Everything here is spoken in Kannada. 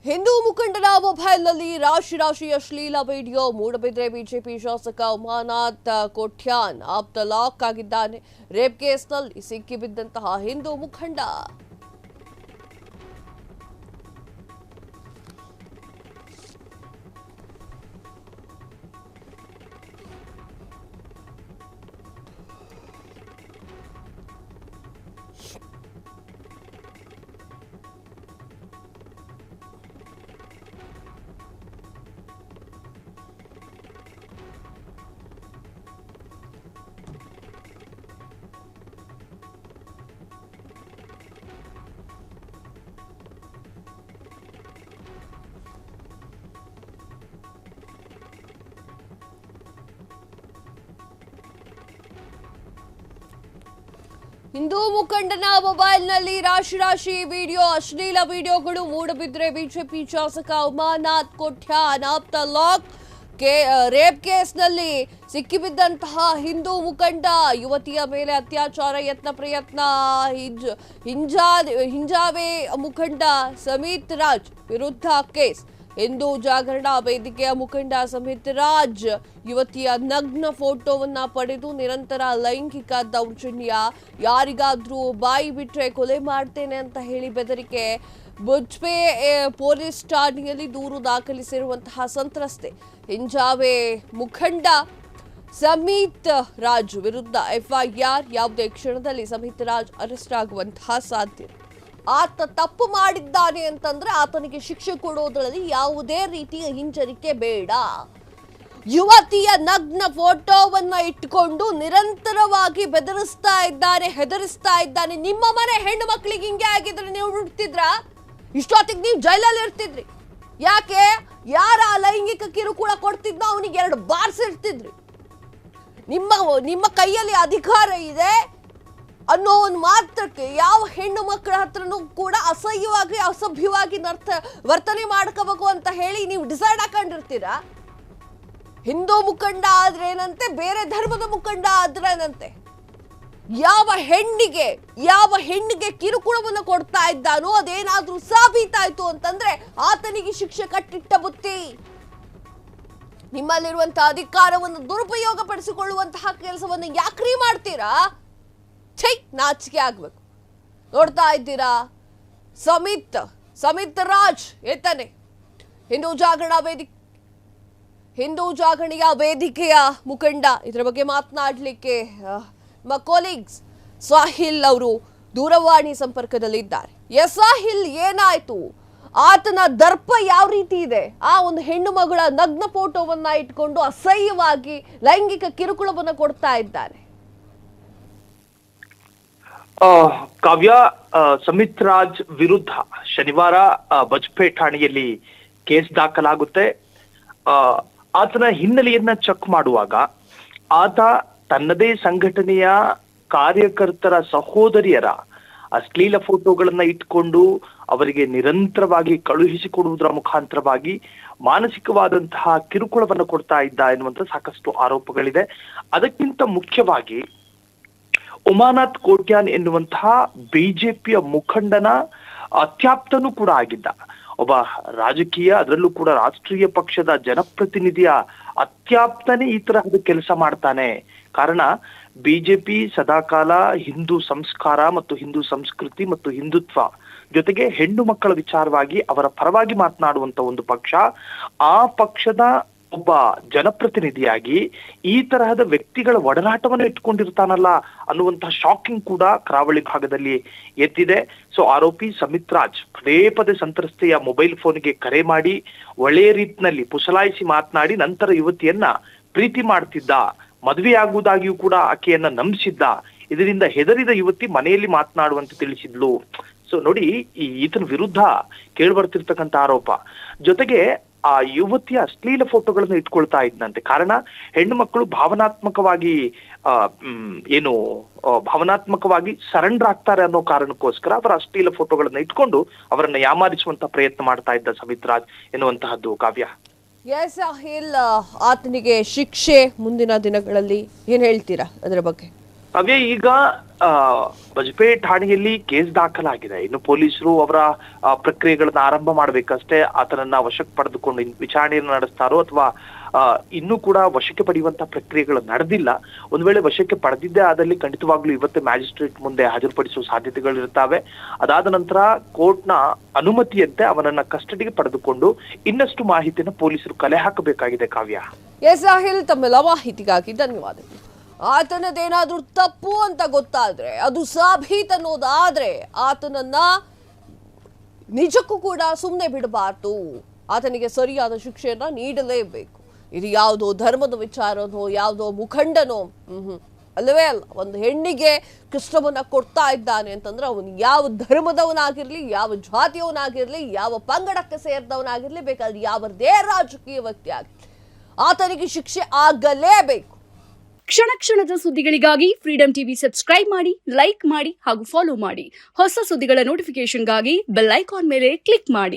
ಹಿಂದೂ ಮುಖಂಡನ ಮೊಬೈಲ್ನಲ್ಲಿ ರಾಶಿ ಅಶ್ಲೀಲ ವಿಡಿಯೋ. ಮೂಡಬಿದ್ರೆ ಬಿಜೆಪಿ ಶಾಸಕ ಉಮಾನಾಥ್ ಕೋಟ್ಯಾನ್ ಆಪ್ತ ಲಾಕ್ ಆಗಿದ್ದಾನೆ. ರೇಪ್ ಕೇಸ್ನಲ್ಲಿ ಸಿಕ್ಕಿಬಿದ್ದಂತಹ ಹಿಂದೂ ಮುಖಂಡ. ಹಿಂದೂ ಮುಖಂಡನ ಮೊಬೈಲ್ನಲ್ಲಿ ರಾಶಿ ವಿಡಿಯೋ, ಅಶ್ಲೀಲ ವಿಡಿಯೋಗಳು. ಮೂಡಬಿದ್ರೆ ಬಿಜೆಪಿ ಶಾಸಕ ಉಮಾನಾಥ್ ಕೋಟ್ಯಾನ್ ಆಪ್ತ ಲಾಕ್. ರೇಪ್ ಕೇಸ್ನಲ್ಲಿ ಸಿಕ್ಕಿಬಿದ್ದಂತಹ ಹಿಂದೂ ಮುಖಂಡ. ಯುವತಿಯ ಮೇಲೆ ಅತ್ಯಾಚಾರ ಪ್ರಯತ್ನ. ಹಿಂಜಾವೇ ಮುಖಂಡ ಸಮಿತ್ ರಾಜ್ ವಿರುದ್ಧ ಕೇಸ್. ಹಿಂದೂ ಜಾಗರಣ ವೇದಿಕೆಯ ಮುಖಂಡ ಸಮಿತ್ ರಾಜ್ ಯುವತಿಯ ನಗ್ನ ಫೋಟೋವನ್ನ ಪಡೆದು ನಿರಂತರ ಲೈಂಗಿಕ ದೌರ್ಜನ್ಯ, ಯಾರಿಗಾದ್ರೂ ಬಾಯಿ ಬಿಟ್ರೆ ಕೊಲೆ ಮಾಡ್ತೇನೆ ಅಂತ ಹೇಳಿ ಬೆದರಿಕೆ. ಬುಜ್ಪೆ ಪೊಲೀಸ್ ಠಾಣೆಯಲ್ಲಿ ದೂರು ದಾಖಲಿಸಿರುವಂತಹ ಸಂತ್ರಸ್ತೆ ಹಿಂಜಾವೇ ಮುಖಂಡ ಸಮಿತ್ ರಾಜ್ ವಿರುದ್ಧ ಎಫ್ಐಆರ್. ಯಾವುದೇ ಕ್ಷಣದಲ್ಲಿ ಸಮಿತ್ ರಾಜ್ ಅರೆಸ್ಟ್ ಆಗುವಂತಹ ಸಾಧ್ಯತೆ. ಆತ ತಪ್ಪು ಮಾಡಿದ್ದಾನೆ ಅಂತಂದ್ರೆ ಆತನಿಗೆ ಶಿಕ್ಷೆ ಕೊಡೋದ್ರಲ್ಲಿ ಯಾವುದೇ ರೀತಿಯ ಹಿಂಜರಿಕೆ ಬೇಡ. ಯುವತಿಯ ನಗ್ನ ಫೋಟೋವನ್ನ ಇಟ್ಕೊಂಡು ನಿರಂತರವಾಗಿ ಬೆದರಿಸ್ತಾ ಇದ್ದಾನೆ, ಹೆದರಿಸ್ತಾ ಇದ್ದಾನೆ. ನಿಮ್ಮ ಮನೆ ಹೆಣ್ಣು ಮಕ್ಕಳಿಗೆ ಹಿಂಗೆ ಆಗಿದ್ರೆ ನೀವು ಹುಡ್ತಿದ್ರಾ? ಇಷ್ಟೊತ್ತಿಗೆ ನೀವು ಜೈಲಲ್ಲಿ ಇರ್ತಿದ್ರಿ. ಯಾಕೆ? ಯಾರ ಲೈಂಗಿಕ ಕಿರುಕುಳ ಕೊಡ್ತಿದ್ನೋ ಅವನಿಗೆ 2 ಬಾರ್ಸಿರ್ತಿದ್ರಿ. ನಿಮ್ಮ ಕೈಯಲ್ಲಿ ಅಧಿಕಾರ ಇದೆ ಅನ್ನೋ ಒಂದು ಮಾತ್ರಕ್ಕೆ ಯಾವ ಹೆಣ್ಣು ಮಕ್ಕಳ ಹತ್ರನೂ ಕೂಡ ಅಸಭ್ಯವಾಗಿ ವರ್ತನೆ ಮಾಡ್ಕೋಬೇಕು ಅಂತ ಹೇಳಿ ನೀವು ಡಿಸೈಡ್ ಹಾಕೊಂಡಿರ್ತೀರಾ? ಹಿಂದೂ ಮುಖಂಡ ಆದ್ರೇನಂತೆ, ಬೇರೆ ಧರ್ಮದ ಮುಖಂಡ ಆದ್ರೇನಂತೆ. ಯಾವ ಹೆಣ್ಣಿಗೆ ಕಿರುಕುಳವನ್ನು ಕೊಡ್ತಾ ಇದ್ದಾನೋ ಅದೇನಾದ್ರೂ ಸಾಬೀತಾಯ್ತು ಅಂತಂದ್ರೆ ಆತನಿಗೆ ಶಿಕ್ಷೆ ಕಟ್ಟಿಟ್ಟ ಬುತ್ತಿ. ನಿಮ್ಮಲ್ಲಿರುವಂತಹ ಅಧಿಕಾರವನ್ನು ದುರುಪಯೋಗ ಪಡಿಸಿಕೊಳ್ಳುವಂತಹ ಕೆಲಸವನ್ನು ಯಾಕ್ರಿ ಮಾಡ್ತೀರಾ? ನಾಚಿಕೆ ಆಗ್ಬೇಕು. ನೋಡ್ತಾ ಇದ್ದೀರಾ, ಸಮಿತ್ ರಾಜ್ ಏತಾನೆ ಹಿಂದೂ ಜಾಗರಣೆಯ ವೇದಿಕೆಯ ಮುಖಂಡ. ಇದರ ಬಗ್ಗೆ ಮಾತನಾಡಲಿಕ್ಕೆ ನಮ್ಮ ಕೊಲೀಗ್ಸ್ ಸಾಹಿಲ್ ಅವರು ದೂರವಾಣಿ ಸಂಪರ್ಕದಲ್ಲಿದ್ದಾರೆ. ಸಾಹಿಲ್, ಏನಾಯ್ತು? ಆತನ ದರ್ಪ ಯಾವ ರೀತಿ ಇದೆ? ಆ ಒಂದು ಹೆಣ್ಣು ಮಗಳ ನಗ್ನ ಫೋಟೋವನ್ನ ಇಟ್ಕೊಂಡು ಅಸಹ್ಯವಾಗಿ ಲೈಂಗಿಕ ಕಿರುಕುಳವನ್ನ ಕೊಡ್ತಾ ಇದ್ದಾನೆ. ಕಾವ್ಯ, ಸಮಿತ್ ರಾಜ್ ವಿರುದ್ಧ ಶನಿವಾರ ಬಜ್ಪೆ ಠಾಣೆಯಲ್ಲಿ ಕೇಸ್ ದಾಖಲಾಗುತ್ತೆ. ಆತನ ಹಿನ್ನೆಲೆಯನ್ನ ಚೆಕ್ ಮಾಡುವಾಗ ಆತ ತನ್ನದೇ ಸಂಘಟನೆಯ ಕಾರ್ಯಕರ್ತರ ಸಹೋದರಿಯರ ಅಶ್ಲೀಲ ಫೋಟೋಗಳನ್ನ ಇಟ್ಕೊಂಡು ಅವರಿಗೆ ನಿರಂತರವಾಗಿ ಕಳುಹಿಸಿಕೊಡುವುದರ ಮುಖಾಂತರವಾಗಿ ಮಾನಸಿಕವಾದಂತಹ ಕಿರುಕುಳವನ್ನು ಕೊಡ್ತಾ ಇದ್ದ ಎನ್ನುವಂತ ಸಾಕಷ್ಟು ಆರೋಪಗಳಿದೆ. ಅದಕ್ಕಿಂತ ಮುಖ್ಯವಾಗಿ ಉಮಾನಾಥ್ ಕೋಟ್ಯಾನ್ ಎನ್ನುವಂತಹ ಬಿಜೆಪಿಯ ಮುಖಂಡನ ಅತ್ಯಾಪ್ತನೂ ಕೂಡ ಆಗಿದ್ದ. ಒಬ್ಬ ರಾಜಕೀಯ, ಅದರಲ್ಲೂ ಕೂಡ ರಾಷ್ಟ್ರೀಯ ಪಕ್ಷದ ಜನಪ್ರತಿನಿಧಿಯ ಅತ್ಯಾಪ್ತನೇ ಈ ತರಹದ ಕೆಲಸ ಮಾಡ್ತಾನೆ. ಕಾರಣ, ಬಿಜೆಪಿ ಸದಾಕಾಲ ಹಿಂದೂ ಸಂಸ್ಕಾರ ಮತ್ತು ಹಿಂದೂ ಸಂಸ್ಕೃತಿ ಮತ್ತು ಹಿಂದುತ್ವ ಜೊತೆಗೆ ಹೆಣ್ಣು ಮಕ್ಕಳ ವಿಚಾರವಾಗಿ ಅವರ ಪರವಾಗಿ ಮಾತನಾಡುವಂತ ಒಂದು ಪಕ್ಷ. ಆ ಪಕ್ಷದ ಒಬ್ಬ ಜನಪ್ರತಿನಿಧಿಯಾಗಿ ಈ ತರಹದ ವ್ಯಕ್ತಿಗಳ ಒಡನಾಟವನ್ನು ಇಟ್ಕೊಂಡಿರ್ತಾನಲ್ಲ ಅನ್ನುವಂತಹ ಶಾಕಿಂಗ್ ಕೂಡ ಕರಾವಳಿ ಭಾಗದಲ್ಲಿ ಎದ್ದಿದೆ. ಸೊ ಆರೋಪಿ ಸಮಿತ್ ರಾಜ್ ಪದೇ ಸಂತ್ರಸ್ತೆಯ ಮೊಬೈಲ್ ಫೋನ್ಗೆ ಕರೆ ಮಾಡಿ ಒಳ್ಳೆಯ ರೀತಿಯಲ್ಲಿ ಪುಸಲಾಯಿಸಿ ಮಾತನಾಡಿ ನಂತರ ಯುವತಿಯನ್ನ ಪ್ರೀತಿ ಮಾಡ್ತಿದ್ದ, ಮದುವೆಯಾಗುವುದಾಗಿಯೂ ಕೂಡ ಆಕೆಯನ್ನ ನಂಬಿಸಿದ್ದ. ಇದರಿಂದ ಹೆದರಿದ ಯುವತಿ ಮನೆಯಲ್ಲಿ ಮಾತನಾಡುವಂತೆ ತಿಳಿಸಿದ್ಲು. ಸೊ ನೋಡಿ, ಈತನ ವಿರುದ್ಧ ಕೇಳಿಬರ್ತಿರ್ತಕ್ಕಂಥ ಆರೋಪ. ಜೊತೆಗೆ ಆ ಯುವತಿಯ ಅಶ್ಲೀಲ ಫೋಟೋಗಳನ್ನು ಇಟ್ಕೊಳ್ತಾ ಇದ್ದಂತೆ. ಕಾರಣ, ಹೆಣ್ಣು ಮಕ್ಕಳು ಭಾವನಾತ್ಮಕವಾಗಿ ಸರೆಂಡರ್ ಆಗ್ತಾರೆ ಅನ್ನೋ ಕಾರಣಕ್ಕೋಸ್ಕರ ಅವರ ಅಶ್ಲೀಲ ಫೋಟೋಗಳನ್ನ ಇಟ್ಕೊಂಡು ಅವರನ್ನ ಯಾಮಾರಿಸುವಂತ ಪ್ರಯತ್ನ ಮಾಡ್ತಾ ಇದ್ದ ಸಮಿತ್ ರಾಜ್ ಎನ್ನುವಂತಹದ್ದು. ಕಾವ್ಯ, ಸಾಹಿಲ್, ಆತನಿಗೆ ಶಿಕ್ಷೆ ಮುಂದಿನ ದಿನಗಳಲ್ಲಿ ಏನ್ ಹೇಳ್ತೀರಾ ಅದರ ಬಗ್ಗೆ? ಕಾವ್ಯ, ಈಗ ಬಜ್ಪೆ ಠಾಣೆಯಲ್ಲಿ ಕೇಸ್ ದಾಖಲಾಗಿದೆ. ಇನ್ನು ಪೊಲೀಸರು ಅವರ ಪ್ರಕ್ರಿಯೆಗಳನ್ನ ಆರಂಭ ಮಾಡ್ಬೇಕಷ್ಟೇ. ಆತನನ್ನ ವಶಕ್ಕೆ ಪಡೆದುಕೊಂಡು ವಿಚಾರಣೆಯನ್ನು ನಡೆಸ್ತಾರೋ ಅಥವಾ ಇನ್ನೂ ಕೂಡ ವಶಕ್ಕೆ ಪಡೆಯುವಂತ ಪ್ರಕ್ರಿಯೆಗಳು ನಡೆದಿಲ್ಲ. ಒಂದ್ ವೇಳೆ ವಶಕ್ಕೆ ಪಡೆದಿದ್ದೇ ಆದಲ್ಲಿ ಖಂಡಿತವಾಗ್ಲೂ ಇವತ್ತೇ ಮ್ಯಾಜಿಸ್ಟ್ರೇಟ್ ಮುಂದೆ ಹಾಜರುಪಡಿಸುವ ಸಾಧ್ಯತೆಗಳಿರ್ತಾವೆ. ಅದಾದ ನಂತರ ಕೋರ್ಟ್ನ ಅನುಮತಿಯಂತೆ ಅವನನ್ನ ಕಸ್ಟಡಿಗೆ ಪಡೆದುಕೊಂಡು ಇನ್ನಷ್ಟು ಮಾಹಿತಿಯನ್ನು ಪೊಲೀಸರು ಕಲೆ ಹಾಕಬೇಕಾಗಿದೆ. ಕಾವ್ಯ, ಎಸ್ ರಾಹಿಲ್, ತಮ್ಮೆಲ್ಲ ಮಾಹಿತಿಗಾಗಿ ಧನ್ಯವಾದಗಳು. ಆತನದೇನಾದ್ರೂ ತಪ್ಪು ಅಂತ ಗೊತ್ತಾದ್ರೆ, ಅದು ಸಾಬೀತ್ ಅನ್ನೋದಾದ್ರೆ ಆತನನ್ನ ನಿಜಕ್ಕೂ ಕೂಡ ಸುಮ್ಮನೆ ಬಿಡಬಾರ್ದು. ಆತನಿಗೆ ಸರಿಯಾದ ಶಿಕ್ಷೆಯನ್ನ ನೀಡಲೇಬೇಕು. ಇದು ಯಾವುದೋ ಧರ್ಮದ ವಿಚಾರನೋ ಯಾವುದೋ ಮುಖಂಡನೋ ಅಲ್ಲವೇ ಅಲ್ಲ. ಒಂದು ಹೆಣ್ಣಿಗೆ ಕೃಷ್ಣವನ್ನ ಕೊಡ್ತಾ ಇದ್ದಾನೆ ಅಂತಂದ್ರೆ ಅವನು ಯಾವ ಧರ್ಮದವನಾಗಿರ್ಲಿ, ಯಾವ ಜಾತಿಯವನಾಗಿರ್ಲಿ, ಯಾವ ಪಂಗಡಕ್ಕೆ ಸೇರಿದವನಾಗಿರ್ಲಿ, ಬೇಕಾದ್ರೆ ಯಾವುದೇ ರಾಜಕೀಯ ವ್ಯಕ್ತಿ ಆಗಿರ್ಲಿ, ಆತನಿಗೆ ಶಿಕ್ಷೆ ಆಗಲೇಬೇಕು. ಕ್ಷಣ ಕ್ಷಣದ ಸುದ್ದಿಗಳಿಗಾಗಿ ಫ್ರೀಡಂ ಟಿವಿ ಸಬ್ಸ್ಕ್ರೈಬ್ ಮಾಡಿ, ಲೈಕ್ ಮಾಡಿ ಹಾಗೂ ಫಾಲೋ ಮಾಡಿ. ಹೊಸ ಸುದ್ದಿಗಳ ನೋಟಿಫಿಕೇಶನ್ಗಾಗಿ ಬೆಲ್ ಐಕಾನ್ ಮೇಲೆ ಕ್ಲಿಕ್ ಮಾಡಿ.